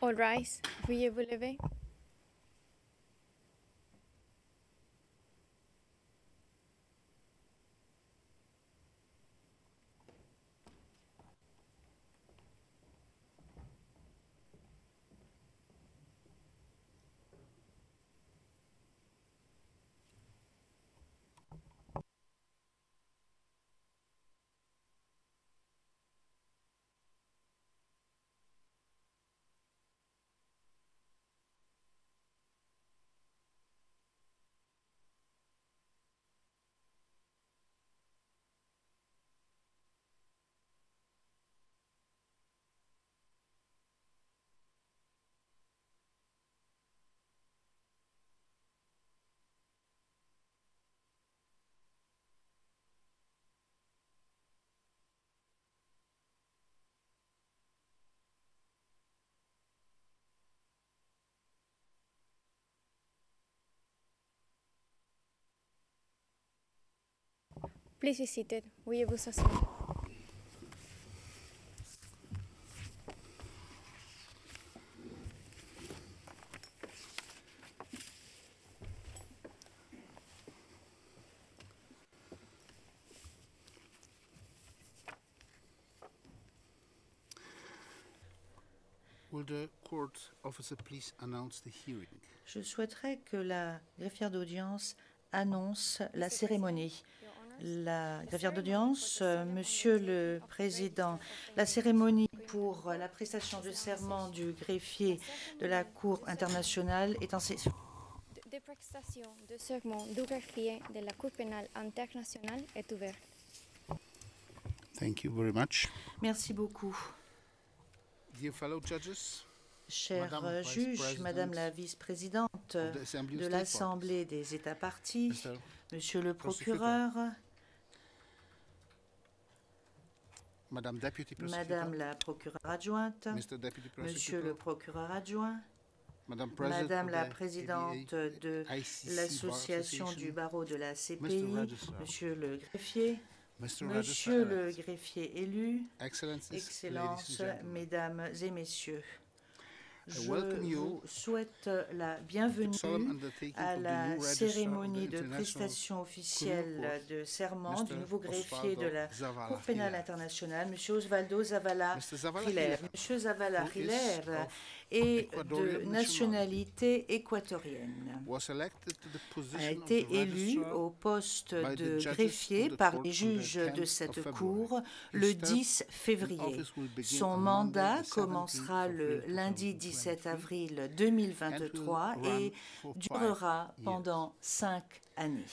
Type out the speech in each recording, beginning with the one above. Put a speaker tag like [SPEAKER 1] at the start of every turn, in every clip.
[SPEAKER 1] All rise, veuillez vous lever. Please be seated. Veuillez vous asseoir.
[SPEAKER 2] Will the court officer please announce the hearing?
[SPEAKER 3] Je souhaiterais que la greffière d'audience annonce la cérémonie. La greffière d'audience, Monsieur le Président, la cérémonie pour la prestation de serment du greffier de la Cour internationale est en session.
[SPEAKER 1] De prestation de serment du greffier de la Cour pénale internationale est ouverte.
[SPEAKER 2] Thank you very much.
[SPEAKER 3] Merci beaucoup.
[SPEAKER 2] Dear fellow judges,
[SPEAKER 3] Chers
[SPEAKER 2] Madame
[SPEAKER 3] juges,
[SPEAKER 2] Vice-Présidente
[SPEAKER 3] Madame la vice-présidente
[SPEAKER 2] of the Assembly of
[SPEAKER 3] de
[SPEAKER 2] State
[SPEAKER 3] l'Assemblée des États partis,
[SPEAKER 2] Mr.
[SPEAKER 3] Monsieur le
[SPEAKER 2] Prosecutor,
[SPEAKER 3] procureur,
[SPEAKER 2] Madame Deputy Prosecutor,
[SPEAKER 3] Madame la procureure adjointe,
[SPEAKER 2] Mr. Deputy Prosecutor,
[SPEAKER 3] Monsieur le procureur adjoint,
[SPEAKER 2] Madame, President
[SPEAKER 3] Madame
[SPEAKER 2] of
[SPEAKER 3] la
[SPEAKER 2] the
[SPEAKER 3] présidente
[SPEAKER 2] ABA,
[SPEAKER 3] de
[SPEAKER 2] ICC
[SPEAKER 3] l'Association
[SPEAKER 2] Bar
[SPEAKER 3] du
[SPEAKER 2] Association,
[SPEAKER 3] barreau de la
[SPEAKER 2] Mr.
[SPEAKER 3] CPI,
[SPEAKER 2] Registrar,
[SPEAKER 3] Monsieur le greffier,
[SPEAKER 2] Mr.
[SPEAKER 3] Monsieur
[SPEAKER 2] Registrar,
[SPEAKER 3] le greffier élu,
[SPEAKER 2] Excellencies, ladies and
[SPEAKER 3] Excellences,
[SPEAKER 2] gentlemen,
[SPEAKER 3] Mesdames et Messieurs, je
[SPEAKER 2] welcome you
[SPEAKER 3] vous souhaite la
[SPEAKER 2] to
[SPEAKER 3] bienvenue
[SPEAKER 2] solemn undertaking
[SPEAKER 3] à
[SPEAKER 2] of the
[SPEAKER 3] la
[SPEAKER 2] new registrar of
[SPEAKER 3] cérémonie
[SPEAKER 2] the
[SPEAKER 3] de
[SPEAKER 2] International
[SPEAKER 3] prestation officielle de serment du
[SPEAKER 2] Mr.
[SPEAKER 3] nouveau greffier de
[SPEAKER 2] Osvaldo
[SPEAKER 3] la
[SPEAKER 2] Zavala
[SPEAKER 3] Cour pénale
[SPEAKER 2] Hiller.
[SPEAKER 3] internationale, M. Osvaldo Zavala
[SPEAKER 2] Mr. Zavala
[SPEAKER 3] Hiller.
[SPEAKER 2] Hiller,
[SPEAKER 3] M. Zavala
[SPEAKER 2] who is
[SPEAKER 3] Hiller
[SPEAKER 2] of
[SPEAKER 3] est de
[SPEAKER 2] Ecuadorian
[SPEAKER 3] nationalité équatorienne.
[SPEAKER 2] was elected to the
[SPEAKER 3] A
[SPEAKER 2] position of
[SPEAKER 3] été
[SPEAKER 2] the
[SPEAKER 3] élu
[SPEAKER 2] registrar
[SPEAKER 3] au poste
[SPEAKER 2] by the
[SPEAKER 3] de
[SPEAKER 2] judges
[SPEAKER 3] greffier
[SPEAKER 2] of the
[SPEAKER 3] par
[SPEAKER 2] court
[SPEAKER 3] les
[SPEAKER 2] on the
[SPEAKER 3] juges
[SPEAKER 2] 10th
[SPEAKER 3] de
[SPEAKER 2] of
[SPEAKER 3] cette
[SPEAKER 2] February.
[SPEAKER 3] cour
[SPEAKER 2] His
[SPEAKER 3] le
[SPEAKER 2] term
[SPEAKER 3] 10
[SPEAKER 2] in
[SPEAKER 3] février.
[SPEAKER 2] office will begin
[SPEAKER 3] Son
[SPEAKER 2] on
[SPEAKER 3] mandat
[SPEAKER 2] Monday, the 17th
[SPEAKER 3] commencera
[SPEAKER 2] of
[SPEAKER 3] le
[SPEAKER 2] April
[SPEAKER 3] lundi 17
[SPEAKER 2] 2023,
[SPEAKER 3] avril
[SPEAKER 2] and
[SPEAKER 3] 2023
[SPEAKER 2] will run
[SPEAKER 3] et
[SPEAKER 2] for 5
[SPEAKER 3] durera
[SPEAKER 2] years.
[SPEAKER 3] pendant 5 années.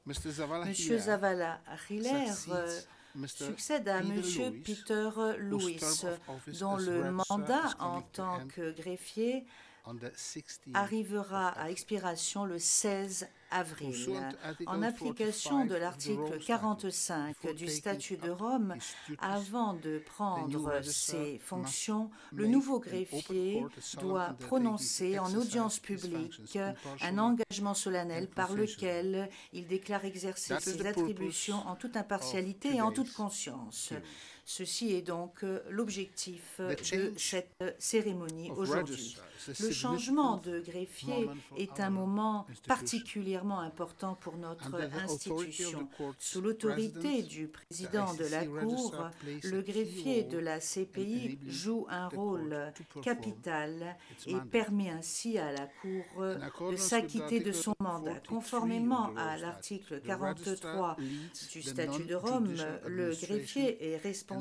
[SPEAKER 2] Mr. Zavala
[SPEAKER 3] Monsieur
[SPEAKER 2] Hiller
[SPEAKER 3] Zavala Hiller
[SPEAKER 2] succeeds Mr.
[SPEAKER 3] succède à
[SPEAKER 2] Peter
[SPEAKER 3] Monsieur
[SPEAKER 2] Lewis,
[SPEAKER 3] Peter
[SPEAKER 2] whose
[SPEAKER 3] Lewis,
[SPEAKER 2] term of office
[SPEAKER 3] dont
[SPEAKER 2] as
[SPEAKER 3] le
[SPEAKER 2] registrar
[SPEAKER 3] mandat
[SPEAKER 2] is
[SPEAKER 3] en
[SPEAKER 2] coming to
[SPEAKER 3] tant
[SPEAKER 2] end
[SPEAKER 3] que greffier
[SPEAKER 2] on the 16th
[SPEAKER 3] arrivera
[SPEAKER 2] of
[SPEAKER 3] à
[SPEAKER 2] April.
[SPEAKER 3] expiration le 16 avril.
[SPEAKER 2] Pursuant to Article
[SPEAKER 3] En application
[SPEAKER 2] 45
[SPEAKER 3] de
[SPEAKER 2] of the
[SPEAKER 3] l'article
[SPEAKER 2] Rome Statute,
[SPEAKER 3] 45
[SPEAKER 2] before
[SPEAKER 3] du
[SPEAKER 2] taking
[SPEAKER 3] statut de
[SPEAKER 2] up
[SPEAKER 3] Rome,
[SPEAKER 2] his duties,
[SPEAKER 3] avant de
[SPEAKER 2] the new
[SPEAKER 3] prendre
[SPEAKER 2] registrar
[SPEAKER 3] ses
[SPEAKER 2] must
[SPEAKER 3] fonctions, le
[SPEAKER 2] make
[SPEAKER 3] nouveau
[SPEAKER 2] an open
[SPEAKER 3] greffier
[SPEAKER 2] court a solemn
[SPEAKER 3] doit
[SPEAKER 2] undertaking to
[SPEAKER 3] prononcer en
[SPEAKER 2] exercise
[SPEAKER 3] audience
[SPEAKER 2] his
[SPEAKER 3] publique
[SPEAKER 2] functions
[SPEAKER 3] un
[SPEAKER 2] impartially
[SPEAKER 3] engagement solennel
[SPEAKER 2] and
[SPEAKER 3] par
[SPEAKER 2] professionally.
[SPEAKER 3] lequel il déclare exercer
[SPEAKER 2] That is
[SPEAKER 3] ses
[SPEAKER 2] the
[SPEAKER 3] attributions
[SPEAKER 2] purpose
[SPEAKER 3] en toute
[SPEAKER 2] of
[SPEAKER 3] impartialité et en toute
[SPEAKER 2] today's
[SPEAKER 3] conscience.
[SPEAKER 2] hearing.
[SPEAKER 3] Ceci est donc l'objectif
[SPEAKER 2] The
[SPEAKER 3] de
[SPEAKER 2] change
[SPEAKER 3] cette cérémonie
[SPEAKER 2] of
[SPEAKER 3] aujourd'hui.
[SPEAKER 2] registrar is a
[SPEAKER 3] Le
[SPEAKER 2] significant
[SPEAKER 3] changement de greffier
[SPEAKER 2] moment for
[SPEAKER 3] est un
[SPEAKER 2] our
[SPEAKER 3] moment
[SPEAKER 2] institution.
[SPEAKER 3] particulièrement important pour notre
[SPEAKER 2] Under the authority of
[SPEAKER 3] institution.
[SPEAKER 2] the court's
[SPEAKER 3] Sous l'autorité
[SPEAKER 2] president,
[SPEAKER 3] du
[SPEAKER 2] the
[SPEAKER 3] président de la
[SPEAKER 2] ICC
[SPEAKER 3] Cour,
[SPEAKER 2] registrar plays
[SPEAKER 3] le
[SPEAKER 2] a key
[SPEAKER 3] greffier
[SPEAKER 2] role
[SPEAKER 3] de la
[SPEAKER 2] in
[SPEAKER 3] CPI
[SPEAKER 2] enabling
[SPEAKER 3] joue un
[SPEAKER 2] the
[SPEAKER 3] rôle
[SPEAKER 2] court to perform
[SPEAKER 3] capital
[SPEAKER 2] its
[SPEAKER 3] et
[SPEAKER 2] mandate.
[SPEAKER 3] permet ainsi à la Cour
[SPEAKER 2] In
[SPEAKER 3] de
[SPEAKER 2] accordance with
[SPEAKER 3] s'acquitter de
[SPEAKER 2] Article
[SPEAKER 3] son mandat.
[SPEAKER 2] 43
[SPEAKER 3] Conformément
[SPEAKER 2] of the
[SPEAKER 3] à
[SPEAKER 2] Rome
[SPEAKER 3] l'article
[SPEAKER 2] Statute, the registrar
[SPEAKER 3] 43
[SPEAKER 2] leads
[SPEAKER 3] du
[SPEAKER 2] the
[SPEAKER 3] statut de Rome,
[SPEAKER 2] non-judicial
[SPEAKER 3] le
[SPEAKER 2] administration
[SPEAKER 3] greffier est
[SPEAKER 2] and
[SPEAKER 3] responsable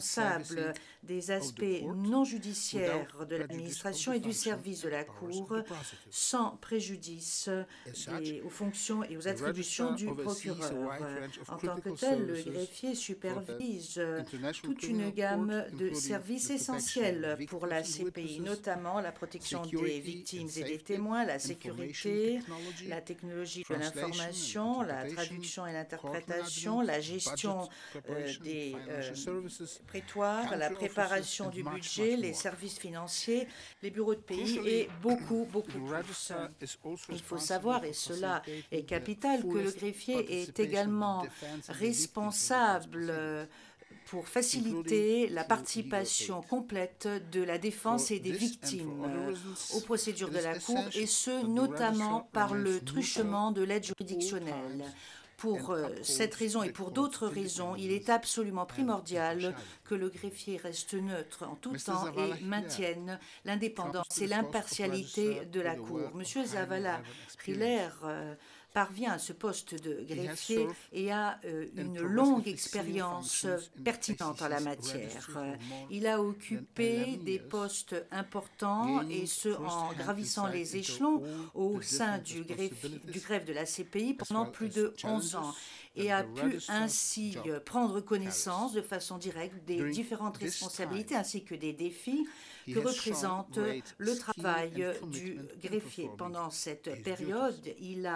[SPEAKER 2] servicing
[SPEAKER 3] des
[SPEAKER 2] of
[SPEAKER 3] aspects
[SPEAKER 2] the court
[SPEAKER 3] non judiciaires
[SPEAKER 2] without
[SPEAKER 3] de
[SPEAKER 2] prejudice of
[SPEAKER 3] l'administration
[SPEAKER 2] the
[SPEAKER 3] et du
[SPEAKER 2] function
[SPEAKER 3] service de
[SPEAKER 2] and
[SPEAKER 3] la
[SPEAKER 2] powers of
[SPEAKER 3] Cour
[SPEAKER 2] the prosecutor.
[SPEAKER 3] sans préjudice
[SPEAKER 2] As such,
[SPEAKER 3] aux fonctions et aux
[SPEAKER 2] the
[SPEAKER 3] attributions
[SPEAKER 2] registrar
[SPEAKER 3] du
[SPEAKER 2] oversees a
[SPEAKER 3] procureur.
[SPEAKER 2] wide range of
[SPEAKER 3] En tant que
[SPEAKER 2] critical
[SPEAKER 3] tel, le
[SPEAKER 2] services
[SPEAKER 3] greffier
[SPEAKER 2] for the
[SPEAKER 3] supervise
[SPEAKER 2] International
[SPEAKER 3] toute une
[SPEAKER 2] Criminal
[SPEAKER 3] gamme
[SPEAKER 2] Court,
[SPEAKER 3] de
[SPEAKER 2] including
[SPEAKER 3] services
[SPEAKER 2] the protection of
[SPEAKER 3] essentiels pour la
[SPEAKER 2] victims and
[SPEAKER 3] CPI,
[SPEAKER 2] witnesses,
[SPEAKER 3] notamment la protection des
[SPEAKER 2] security
[SPEAKER 3] victimes
[SPEAKER 2] and
[SPEAKER 3] et des
[SPEAKER 2] safety,
[SPEAKER 3] témoins, la
[SPEAKER 2] information
[SPEAKER 3] sécurité,
[SPEAKER 2] technology,
[SPEAKER 3] la technologie de
[SPEAKER 2] translation and
[SPEAKER 3] l'information, la
[SPEAKER 2] interpretation,
[SPEAKER 3] traduction et
[SPEAKER 2] court
[SPEAKER 3] l'interprétation,
[SPEAKER 2] management,
[SPEAKER 3] la gestion
[SPEAKER 2] budget preparation,
[SPEAKER 3] des
[SPEAKER 2] financial services,
[SPEAKER 3] prétoires, la
[SPEAKER 2] country
[SPEAKER 3] préparation
[SPEAKER 2] offices,
[SPEAKER 3] du
[SPEAKER 2] and much,
[SPEAKER 3] budget,
[SPEAKER 2] much
[SPEAKER 3] les
[SPEAKER 2] more.
[SPEAKER 3] services financiers, les bureaux de pays
[SPEAKER 2] Crucially,
[SPEAKER 3] et beaucoup
[SPEAKER 2] the
[SPEAKER 3] plus.
[SPEAKER 2] registrar is also
[SPEAKER 3] Il faut
[SPEAKER 2] responsible
[SPEAKER 3] savoir,
[SPEAKER 2] for
[SPEAKER 3] et cela est
[SPEAKER 2] facilitating the
[SPEAKER 3] capital, que le
[SPEAKER 2] fullest
[SPEAKER 3] greffier est
[SPEAKER 2] participation and
[SPEAKER 3] également
[SPEAKER 2] defense of the victims of the
[SPEAKER 3] responsable
[SPEAKER 2] court's proceedings.
[SPEAKER 3] pour faciliter la participation complète de la défense et des victimes aux procédures de la Cour, et ce, notamment par le truchement de l'aide juridictionnelle. Pour cette raison et pour d'autres raisons, il est absolument primordial que le greffier reste neutre en tout temps et maintienne l'indépendance et l'impartialité de la Cour. Monsieur Zavala-Riller parvient à ce poste de greffier et a une longue expérience pertinente en la matière. Il a occupé des postes importants, et ce en gravissant les échelons au sein du greffe de la CPI pendant plus de 11 ans, et a pu ainsi prendre connaissance de façon directe des différentes responsabilités ainsi que des défis que représente le travail du greffier. Pendant cette période, il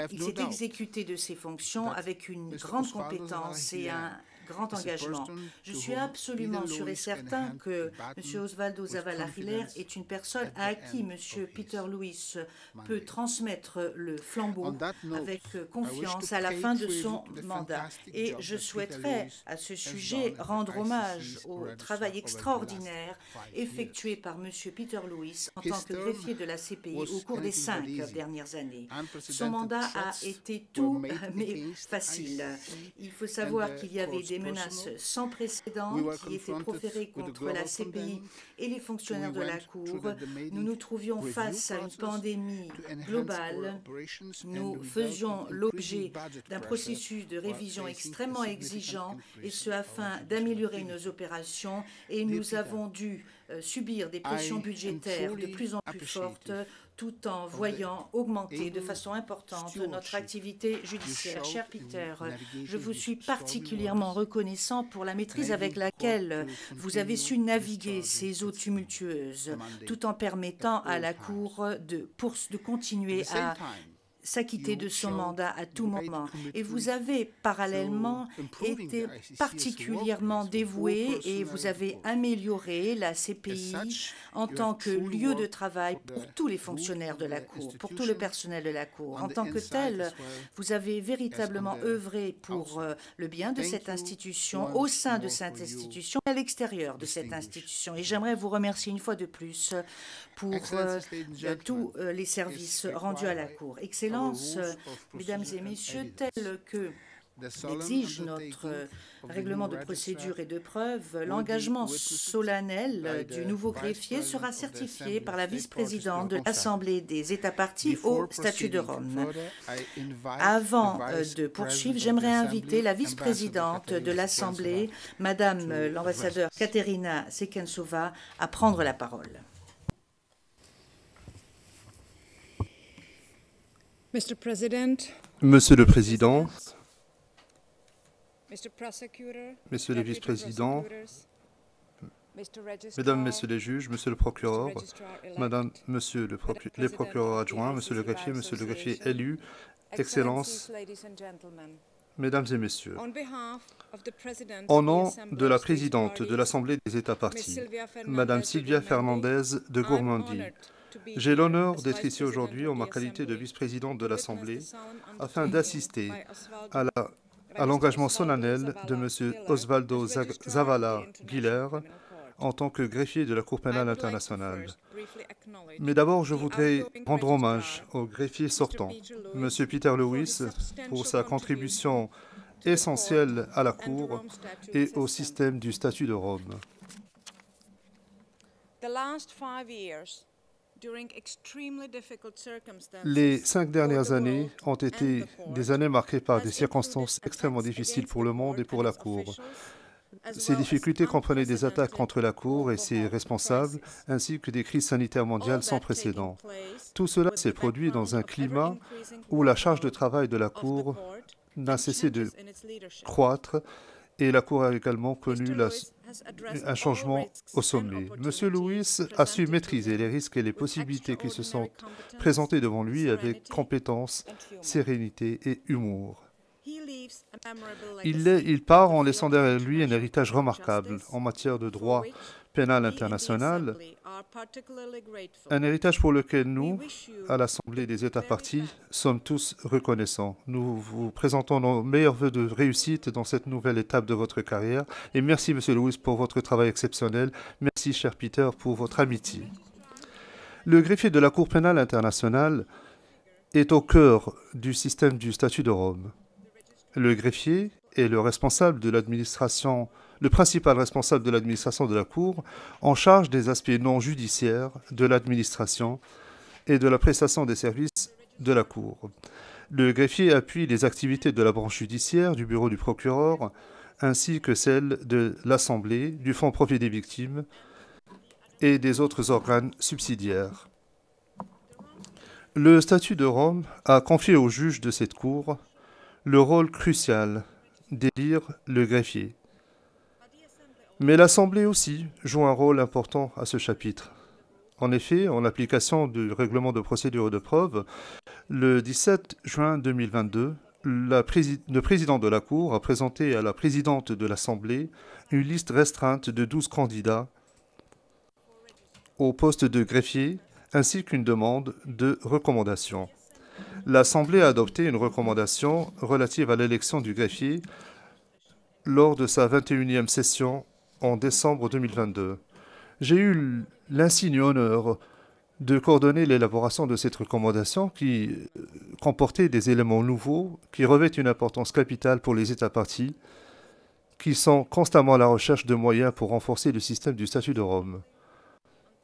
[SPEAKER 3] s'est exécuté de ses fonctions avec une grande compétence et un grand engagement. Je suis absolument sûr et certain que M. Osvaldo Zavala-Riller est une personne à qui M. Peter Lewis peut transmettre le flambeau avec confiance à la fin de son mandat. Et je souhaiterais à ce sujet rendre hommage au travail extraordinaire effectué par M. Peter Lewis en tant que greffier de la CPI au cours des 5 dernières années. Son mandat a été tout mais facile. Il faut savoir qu'il y avait des menaces sans précédent qui étaient proférées contre la CPI et les fonctionnaires de la Cour. Nous nous trouvions face à une pandémie globale. Nous faisions l'objet d'un processus de révision extrêmement exigeant, et ce afin d'améliorer nos opérations, et nous avons dû subir des pressions budgétaires de plus en plus fortes, tout en voyant augmenter de façon importante notre activité judiciaire. Cher Peter, je vous suis particulièrement reconnaissant pour la maîtrise avec laquelle vous avez su naviguer ces eaux tumultueuses, tout en permettant à la Cour de continuer à s'acquitter de son mandat à tout moment. Et vous avez parallèlement été particulièrement dévoué, et vous avez amélioré la CPI en tant que lieu de travail pour tous les fonctionnaires de la Cour, pour tout le personnel de la Cour. En tant que tel, vous avez véritablement œuvré pour le bien de cette institution, au sein de cette institution, à l'extérieur de cette institution. Et j'aimerais vous remercier une fois de plus pour tous les services rendus à la Cour. Excellence, Mesdames et Messieurs, tel que l'exige notre règlement de procédure et de preuve, l'engagement solennel du nouveau greffier sera certifié par la vice-présidente de l'Assemblée des États parties au statut de Rome. Avant de poursuivre, j'aimerais inviter la vice-présidente de l'Assemblée, Madame l'ambassadeur Katerina Sekensova, à prendre la parole.
[SPEAKER 4] Monsieur le Président, Messieurs les vice-présidents, Mesdames, Messieurs les juges, Monsieur le procureur, les procureurs adjoints, Monsieur le greffier élu, Excellences, Mesdames et Messieurs, au nom de la présidente de l'Assemblée des États parties, Madame Silvia Fernandez de Gourmandi, j'ai l'honneur d'être ici aujourd'hui en ma qualité de vice-présidente de l'Assemblée afin d'assister à l'engagement solennel de M. Osvaldo Zavala-Riller en tant que greffier de la Cour pénale internationale. Mais d'abord, je voudrais rendre hommage au greffier sortant, M. Peter Lewis, pour sa contribution essentielle à la Cour et au système du statut de Rome. Les 5 dernières années ont été des années marquées par des circonstances extrêmement difficiles pour le monde et pour la Cour. Ces difficultés comprenaient des attaques contre la Cour et ses responsables, ainsi que des crises sanitaires mondiales sans précédent. Tout cela s'est produit dans un climat où la charge de travail de la Cour n'a cessé de croître, et la Cour a également connu un changement au sommet. M. Lewis a su maîtriser les risques et les possibilités qui se sont présentées devant lui avec compétence, sérénité et humour. Il part en laissant derrière lui un héritage remarquable en matière de droit pénal international, un héritage pour lequel nous, à l'Assemblée des États parties, sommes tous reconnaissants. Nous vous présentons nos meilleurs vœux de réussite dans cette nouvelle étape de votre carrière et merci, Monsieur Lewis, pour votre travail exceptionnel. Merci, cher Peter, pour votre amitié. Le greffier de la Cour pénale internationale est au cœur du système du statut de Rome. Le greffier est le principal responsable de l'administration de la Cour, en charge des aspects non judiciaires de l'administration et de la prestation des services de la Cour. Le greffier appuie les activités de la branche judiciaire, du bureau du procureur, ainsi que celles de l'Assemblée, du Fonds profit des victimes et des autres organes subsidiaires. Le statut de Rome a confié au juge de cette Cour le rôle crucial d'élire le greffier. Mais l'Assemblée aussi joue un rôle important à ce chapitre. En effet, en application du règlement de procédure et de preuve, le 17 juin 2022, le président de la Cour a présenté à la présidente de l'Assemblée une liste restreinte de 12 candidats au poste de greffier ainsi qu'une demande de recommandation. L'Assemblée a adopté une recommandation relative à l'élection du greffier lors de sa 21e session en décembre 2022. J'ai eu l'insigne honneur de coordonner l'élaboration de cette recommandation qui comportait des éléments nouveaux qui revêtent une importance capitale pour les États parties qui sont constamment à la recherche de moyens pour renforcer le système du statut de Rome.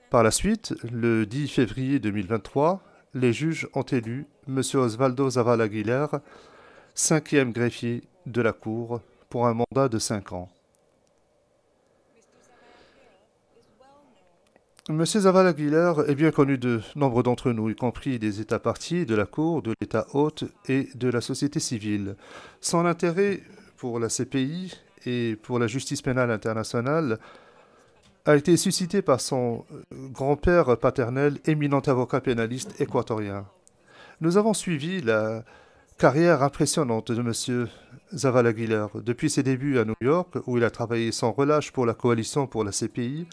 [SPEAKER 4] Par la suite, le 10 février 2023, les juges ont élu M. Osvaldo Zavala Aguilar, 5e greffier de la Cour, pour un mandat de 5 ans. M. Zavala Aguilar est bien connu de nombre d'entre nous, y compris des États parties, de la Cour, de l'État hôte et de la société civile. Son intérêt pour la CPI et pour la justice pénale internationale a été suscité par son grand-père paternel, éminent avocat pénaliste équatorien. Nous avons suivi la carrière impressionnante de M. Zavala Aguilar depuis ses débuts à New York, où il a travaillé sans relâche pour la coalition pour la CPI,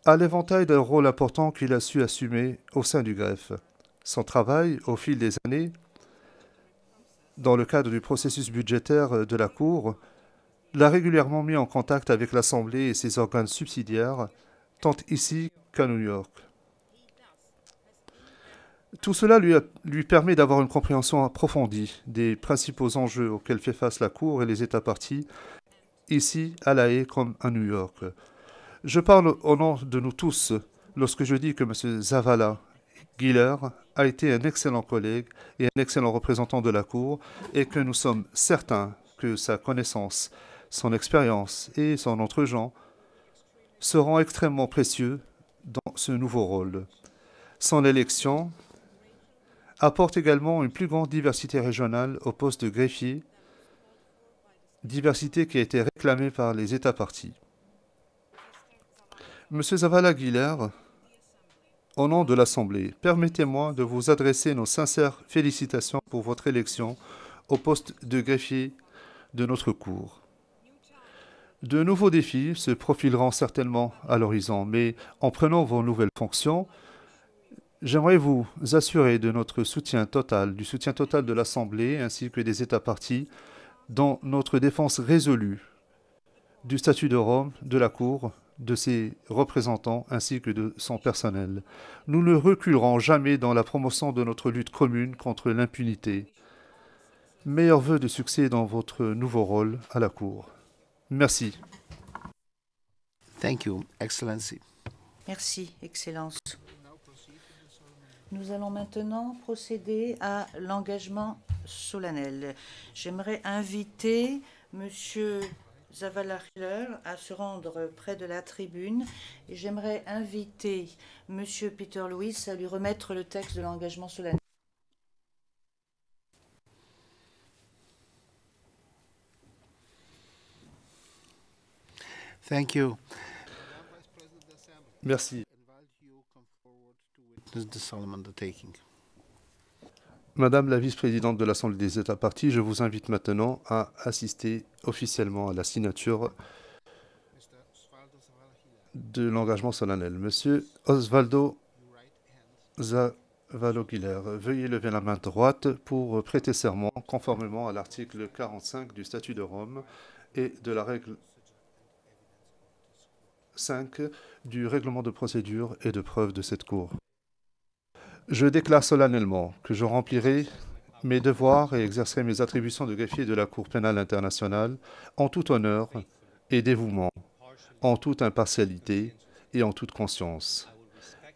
[SPEAKER 4] à l'éventail d'un rôle important qu'il a su assumer au sein du greffe. Son travail, au fil des années, dans le cadre du processus budgétaire de la Cour, l'a régulièrement mis en contact avec l'Assemblée et ses organes subsidiaires, tant ici qu'à New York. Tout cela lui permet d'avoir une compréhension approfondie des principaux enjeux auxquels fait face la Cour et les États parties, ici à La Haye comme à New York. Je parle au nom de nous tous lorsque je dis que M. Zavala Aguilar a été un excellent collègue et un excellent représentant de la Cour et que nous sommes certains que sa connaissance, son expérience et son entre-gens seront extrêmement précieux dans ce nouveau rôle. Son élection apporte également une plus grande diversité régionale au poste de greffier, diversité qui a été réclamée par les États parties. Monsieur Zavala Aguilar, au nom de l'Assemblée, permettez-moi de vous adresser nos sincères félicitations pour votre élection au poste de greffier de notre Cour. De nouveaux défis se profileront certainement à l'horizon, mais en prenant vos nouvelles fonctions, j'aimerais vous assurer de notre soutien total, du soutien total de l'Assemblée ainsi que des États parties dans notre défense résolue du statut de Rome, de la Cour, de ses représentants ainsi que de son personnel. Nous ne reculerons jamais dans la promotion de notre lutte commune contre l'impunité. Meilleurs vœux de succès dans votre nouveau rôle à la Cour. Merci.
[SPEAKER 2] Thank you, Excellency.
[SPEAKER 3] Merci, Excellence. Nous allons maintenant procéder à l'engagement solennel. J'aimerais inviter Monsieur Zavala Aguilar à se rendre près de la tribune et j'aimerais inviter Monsieur Peter Lewis à lui remettre le texte de l'engagement solennel.
[SPEAKER 2] Thank you.
[SPEAKER 4] Merci.
[SPEAKER 2] The solemn undertaking.
[SPEAKER 4] Madame la vice-présidente de l'Assemblée des États partis, je vous invite maintenant à assister officiellement à la signature de l'engagement solennel. Monsieur Osvaldo Zavalo-Guiller, veuillez lever la main droite pour prêter serment conformément à l'article 45 du Statut de Rome et de la règle 5 du règlement de procédure et de preuve de cette Cour. Je déclare solennellement que je remplirai mes devoirs et exercerai mes attributions de greffier de la Cour pénale internationale en tout honneur et dévouement, en toute impartialité et en toute conscience,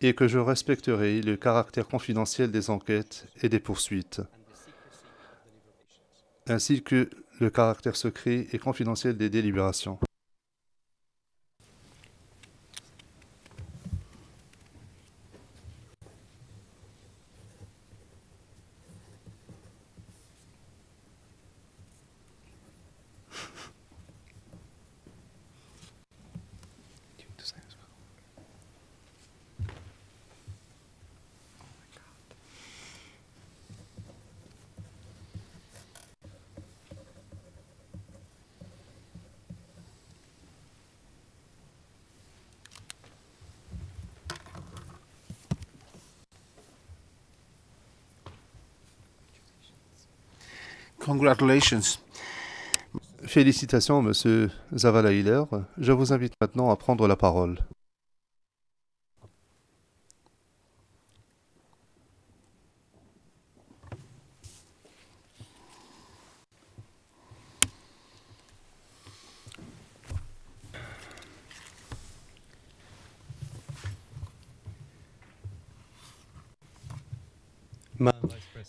[SPEAKER 4] et que je respecterai le caractère confidentiel des enquêtes et des poursuites, ainsi que le caractère secret et confidentiel des délibérations.
[SPEAKER 2] Congratulations.
[SPEAKER 4] Félicitations, Monsieur Zavalo-Guiller. Je vous invite maintenant à prendre la parole.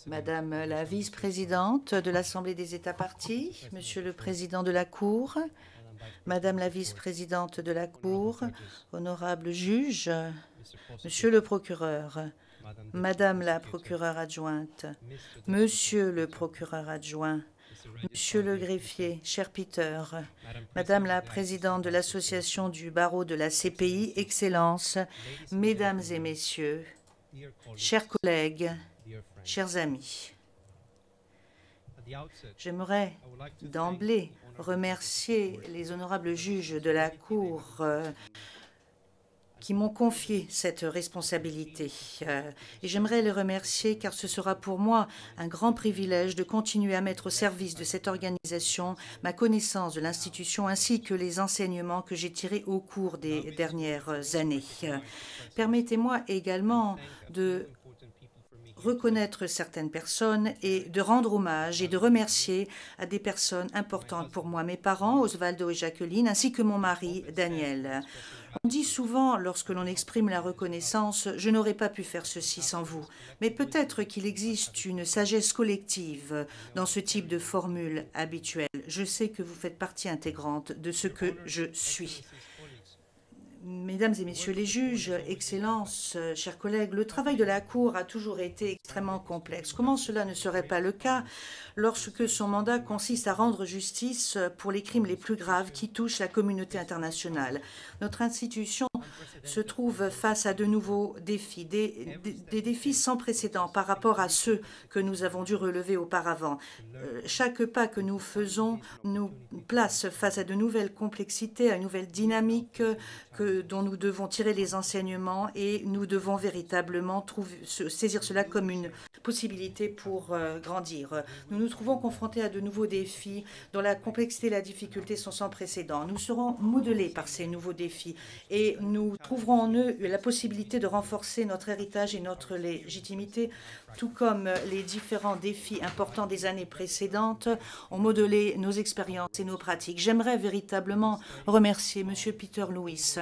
[SPEAKER 3] Madame la vice-présidente de l'Assemblée des États partis, Monsieur le président de la Cour, Madame la vice-présidente de la Cour, honorable juge, Monsieur le procureur, Madame la procureure adjointe, Monsieur le procureur adjoint, Monsieur le greffier, cher Peter, Madame la présidente de l'Association du barreau de la CPI, Excellences, Mesdames et Messieurs, chers collègues, chers amis, j'aimerais d'emblée remercier les honorables juges de la Cour qui m'ont confié cette responsabilité. Et j'aimerais les remercier car ce sera pour moi un grand privilège de continuer à mettre au service de cette organisation ma connaissance de l'institution ainsi que les enseignements que j'ai tirés au cours des dernières années. Permettez-moi également de reconnaître certaines personnes et de rendre hommage et de remercier à des personnes importantes pour moi, mes parents, Osvaldo et Jacqueline, ainsi que mon mari, Daniel. On dit souvent, lorsque l'on exprime la reconnaissance, « je n'aurais pas pu faire ceci sans vous ». Mais peut-être qu'il existe une sagesse collective dans ce type de formule habituelle. Je sais que vous faites partie intégrante de ce que je suis. Mesdames et messieurs les juges, Excellences, chers collègues, le travail de la Cour a toujours été extrêmement complexe. Comment cela ne serait pas le cas lorsque son mandat consiste à rendre justice pour les crimes les plus graves qui touchent la communauté internationale? Notre institution se trouve face à de nouveaux défis, des défis sans précédent par rapport à ceux que nous avons dû relever auparavant. Chaque pas que nous faisons nous place face à de nouvelles complexités, à une nouvelle dynamique dont nous devons tirer les enseignements et nous devons véritablement saisir cela comme une possibilité pour grandir. Nous nous trouvons confrontés à de nouveaux défis dont la complexité et la difficulté sont sans précédent. Nous serons modelés par ces nouveaux défis et nous trouverons en eux la possibilité de renforcer notre héritage et notre légitimité, tout comme les différents défis importants des années précédentes ont modelé nos expériences et nos pratiques. J'aimerais véritablement remercier M. Peter Lewis,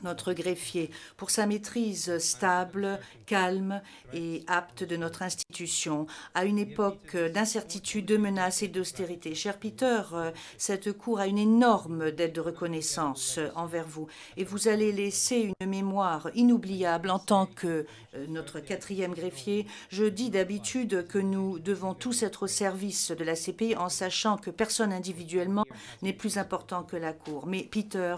[SPEAKER 3] notre greffier, pour sa maîtrise stable, calme et apte de notre institution, à une époque d'incertitude, de menaces et d'austérité. Cher Peter, cette Cour a une énorme dette de reconnaissance envers vous et vous allez laisser une mémoire inoubliable en tant que notre quatrième greffier. Je dis d'habitude que nous devons tous être au service de la CPI en sachant que personne individuellement n'est plus important que la Cour. Mais Peter,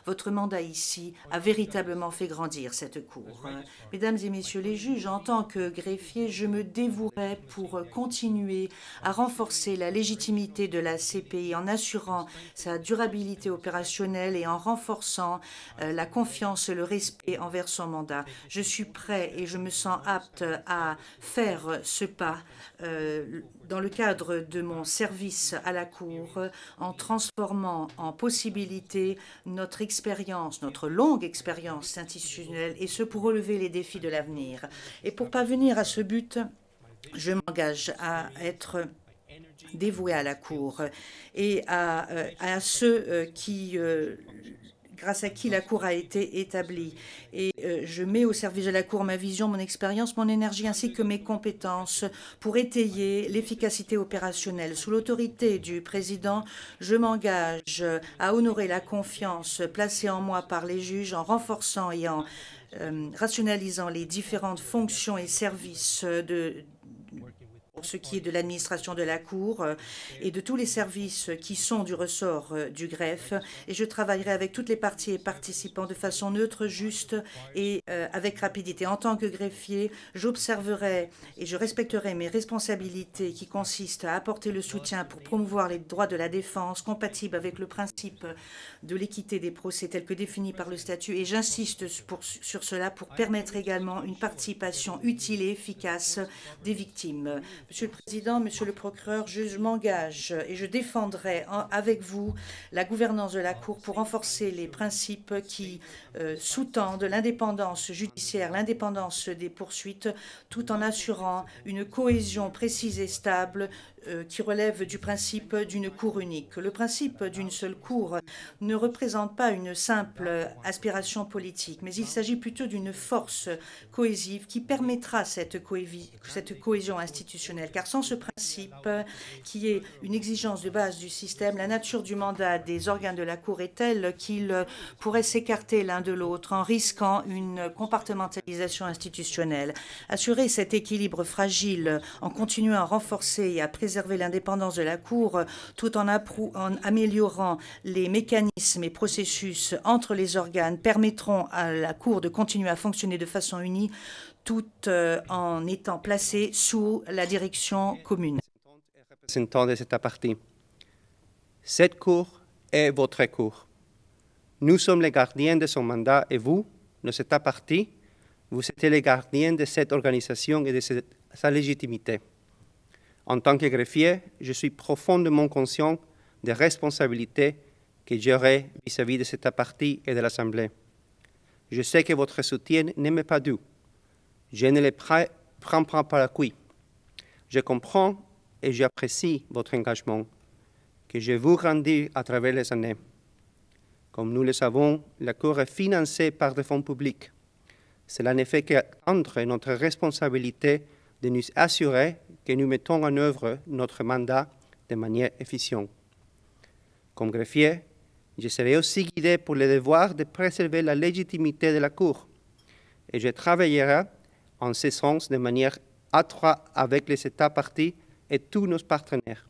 [SPEAKER 3] votre mandat ici a véritablement fait grandir cette Cour. Mesdames et Messieurs les juges, en tant que greffier, je me dévouerai pour continuer à renforcer la légitimité de la CPI en assurant sa durabilité opérationnelle et en renforçant la confiance et le respect envers son mandat. Je suis prêt et je me sens apte à faire ce pas dans le cadre de mon service à la Cour, en transformant en possibilité notre expérience, notre longue expérience institutionnelle, et ce pour relever les défis de l'avenir. Et pour parvenir à ce but, je m'engage à être dévoué à la Cour et à ceux grâce à qui la Cour a été établie. Et je mets au service de la Cour ma vision, mon expérience, mon énergie ainsi que mes compétences pour étayer l'efficacité opérationnelle. Sous l'autorité du président, je m'engage à honorer la confiance placée en moi par les juges en renforçant et en rationalisant les différentes fonctions et services pour ce qui est de l'administration de la Cour et de tous les services qui sont du ressort du greffe. Et je travaillerai avec toutes les parties et participants de façon neutre, juste et avec rapidité. En tant que greffier, j'observerai et je respecterai mes responsabilités qui consistent à apporter le soutien pour promouvoir les droits de la défense compatibles avec le principe de l'équité des procès tel que défini par le statut. Et j'insiste sur cela pour permettre également une participation utile et efficace des victimes. Monsieur le Président, Monsieur le Procureur, je m'engage et je défendrai avec vous la gouvernance de la Cour pour renforcer les principes qui sous-tendent l'indépendance judiciaire, l'indépendance des poursuites, tout en assurant une cohésion précise et stable qui relève du principe d'une cour unique. Le principe d'une seule cour ne représente pas une simple aspiration politique, mais il s'agit plutôt d'une force cohésive qui permettra cette cohésion institutionnelle. Car sans ce principe, qui est une exigence de base du système, la nature du mandat des organes de la Cour est telle qu'ils pourraient s'écarter l'un de l'autre en risquant une compartimentalisation institutionnelle. Assurer cet équilibre fragile en continuant à renforcer et à préserver l'indépendance de la Cour tout en améliorant les mécanismes et processus entre les organes permettront à la Cour de continuer à fonctionner de façon unie tout en étant placée sous la direction commune.
[SPEAKER 5] Représentant de cette partie. Cette Cour est votre Cour. Nous sommes les gardiens de son mandat et vous, de cette partie, vous êtes les gardiens de cette organisation et de sa légitimité. En tant que greffier, je suis profondément conscient des responsabilités que j'aurai vis-à-vis de cette partie et de l'Assemblée. Je sais que votre soutien ne m'est pas dû. Je ne le prends pas par la cuisse. Je comprends et j'apprécie votre engagement que je vous grandis à travers les années. Comme nous le savons, la Cour est financée par des fonds publics. Cela ne fait qu'entrer notre responsabilité de nous assurer que nous mettons en œuvre notre mandat de manière efficiente. Comme greffier, je serai aussi guidé pour le devoir de préserver la légitimité de la Cour et je travaillerai en ce sens de manière étroite avec les États parties et tous nos partenaires,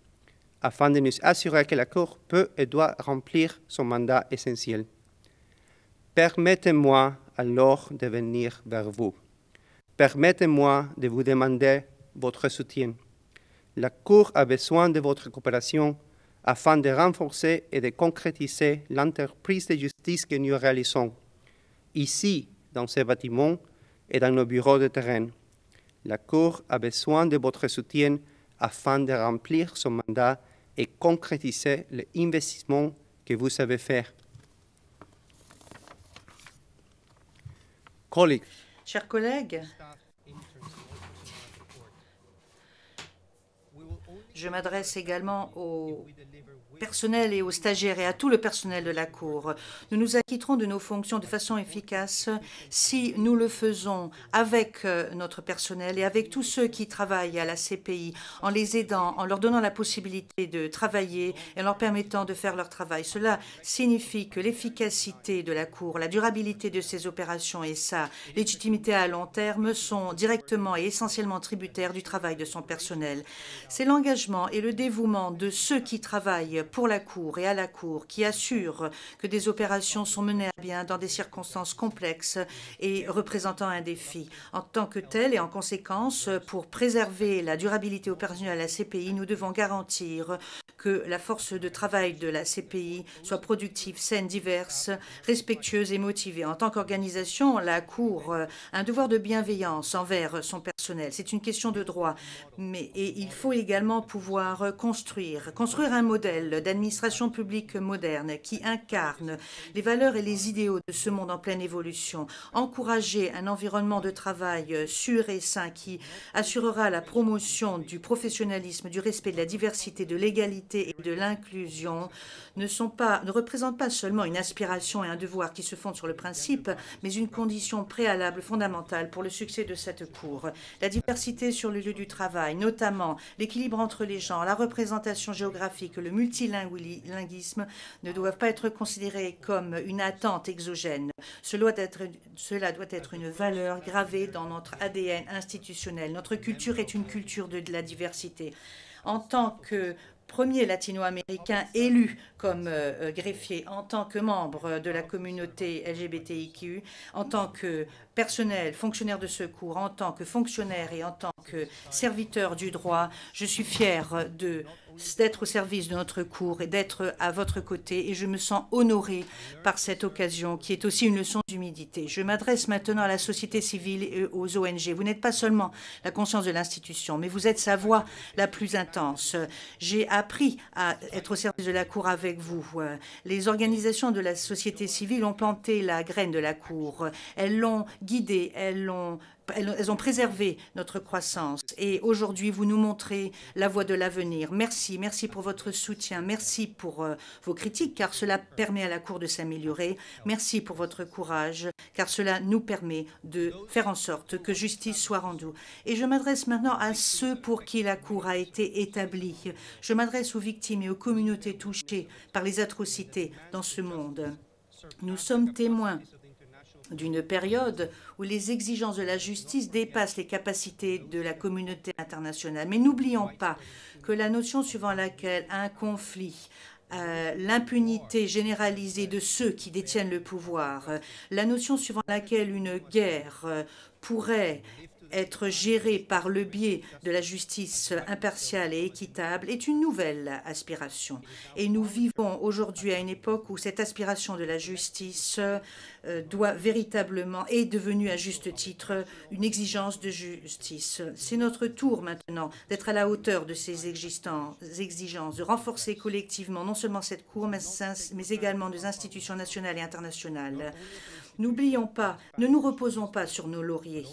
[SPEAKER 5] afin de nous assurer que la Cour peut et doit remplir son mandat essentiel. Permettez-moi alors de venir vers vous. Permettez-moi de vous demander votre soutien. La Cour a besoin de votre coopération afin de renforcer et de concrétiser l'entreprise de justice que nous réalisons, ici, dans ce bâtiment et dans nos bureaux de terrain. La Cour a besoin de votre soutien afin de remplir son mandat et concrétiser l'investissement que vous savez faire.
[SPEAKER 3] Chers collègues, je m'adresse également au personnel et aux stagiaires et à tout le personnel de la Cour. Nous nous acquitterons de nos fonctions de façon efficace si nous le faisons avec notre personnel et avec tous ceux qui travaillent à la CPI, en les aidant, en leur donnant la possibilité de travailler et en leur permettant de faire leur travail. Cela signifie que l'efficacité de la Cour, la durabilité de ses opérations et sa légitimité à long terme sont directement et essentiellement tributaires du travail de son personnel. C'est l'engagement l'engagement et le dévouement de ceux qui travaillent pour la Cour et à la Cour, qui assurent que des opérations sont menées à bien dans des circonstances complexes et représentant un défi. En tant que tel et en conséquence, pour préserver la durabilité opérationnelle de la CPI, nous devons garantir que la force de travail de la CPI soit productive, saine, diverse, respectueuse et motivée. En tant qu'organisation, la Cour a un devoir de bienveillance envers son personnel. C'est une question de droit, et il faut également pouvoir construire un modèle d'administration publique moderne qui incarne les valeurs et les idéaux de ce monde en pleine évolution, encourager un environnement de travail sûr et sain qui assurera la promotion du professionnalisme, du respect, de la diversité, de l'égalité et de l'inclusion ne représentent pas seulement une aspiration et un devoir qui se fondent sur le principe, mais une condition préalable fondamentale pour le succès de cette Cour. La diversité sur le lieu du travail, notamment l'équilibre entre les genres, la représentation géographique, le multilinguisme, ne doivent pas être considérés comme une attente exogène. Cela doit être une valeur gravée dans notre ADN institutionnel. Notre culture est une culture de la diversité. En tant que premier latino-américain élu comme greffier, en tant que membre de la communauté LGBTIQ, en tant que personnel, fonctionnaire de secours, en tant que fonctionnaire et en tant que serviteur du droit, je suis fière d'être au service de notre Cour et d'être à votre côté, et je me sens honorée par cette occasion qui est aussi une leçon d'humilité. Je m'adresse maintenant à la société civile et aux ONG. Vous n'êtes pas seulement la conscience de l'institution, mais vous êtes sa voix la plus intense. J'ai appris à être au service de la Cour avec vous. Les organisations de la société civile ont planté la graine de la Cour. Elles l'ont guidée, elles ont préservé notre croissance. Et aujourd'hui, vous nous montrez la voie de l'avenir. Merci, merci pour votre soutien. Merci pour vos critiques, car cela permet à la Cour de s'améliorer. Merci pour votre courage, car cela nous permet de faire en sorte que justice soit rendue. Et je m'adresse maintenant à ceux pour qui la Cour a été établie. Je m'adresse aux victimes et aux communautés touchées par les atrocités dans ce monde. Nous sommes témoins d'une période où les exigences de la justice dépassent les capacités de la communauté internationale. Mais n'oublions pas que la notion suivant laquelle un conflit, l'impunité généralisée de ceux qui détiennent le pouvoir, la notion suivant laquelle une guerre pourrait être gérée par le biais de la justice impartiale et équitable est une nouvelle aspiration. Et nous vivons aujourd'hui à une époque où cette aspiration de la justice doit véritablement, est devenue à juste titre, une exigence de justice. C'est notre tour maintenant d'être à la hauteur de ces exigences, de renforcer collectivement non seulement cette Cour, mais également des institutions nationales et internationales. N'oublions pas, ne nous reposons pas sur nos lauriers,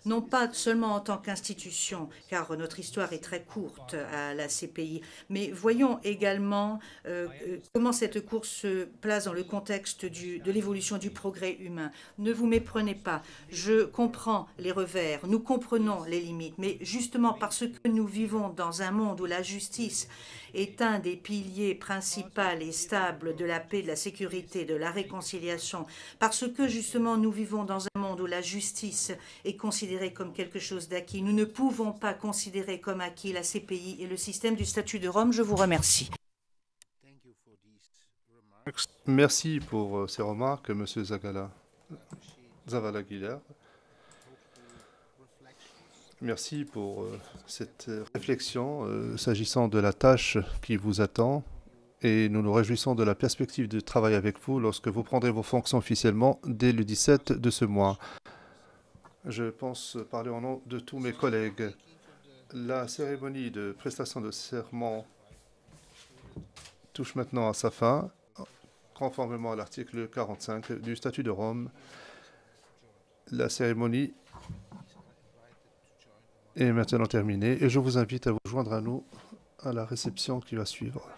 [SPEAKER 3] non pas seulement en tant qu'institution, car notre histoire est très courte à la CPI, mais voyons également comment cette Cour se place dans le contexte de l'évolution du progrès humain. Ne vous méprenez pas, je comprends les revers, nous comprenons les limites, mais justement parce que nous vivons dans un monde où la justice est un des piliers principaux et stables de la paix, de la sécurité, de la réconciliation, parce que justement nous vivons dans un monde où la justice est considérée comme quelque chose d'acquis. Nous ne pouvons pas considérer comme acquis la CPI et le système du statut de Rome. Je vous remercie.
[SPEAKER 4] Merci pour ces remarques, M. Zavala-Aguilar. Merci pour cette réflexion s'agissant de la tâche qui vous attend, et nous nous réjouissons de la perspective de travail avec vous lorsque vous prendrez vos fonctions officiellement dès le 17 de ce mois. Je pense parler au nom de tous mes collègues. La cérémonie de prestation de serment touche maintenant à sa fin, conformément à l'article 45 du statut de Rome. La cérémonie est maintenant terminée et je vous invite à vous joindre à nous à la réception qui va suivre.